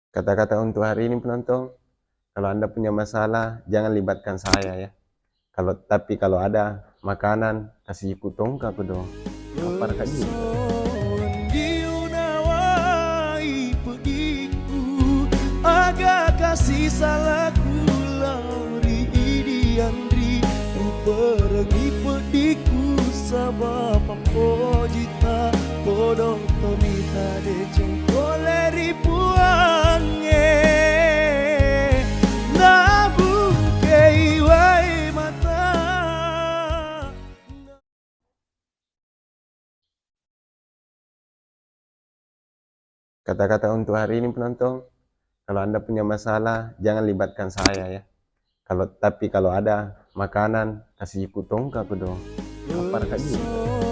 Kata-kata untuk hari ini penonton, kalau Anda punya masalah, jangan libatkan saya ya. Tapi kalau ada makanan, kasih ikut tongka aku dong. Lapar kak juga. Persoalan diunawai pediku agak kasih salahku lauri idiandri ku pergi pediku sabab pojita podong tomita de cengkoleri puange nabung keiwai mata. Kata-kata untuk hari ini penonton, kalau Anda punya masalah, jangan libatkan saya ya. Tapi kalau ada makanan, kasih ikut tongka aku dong. Lapar kak juga.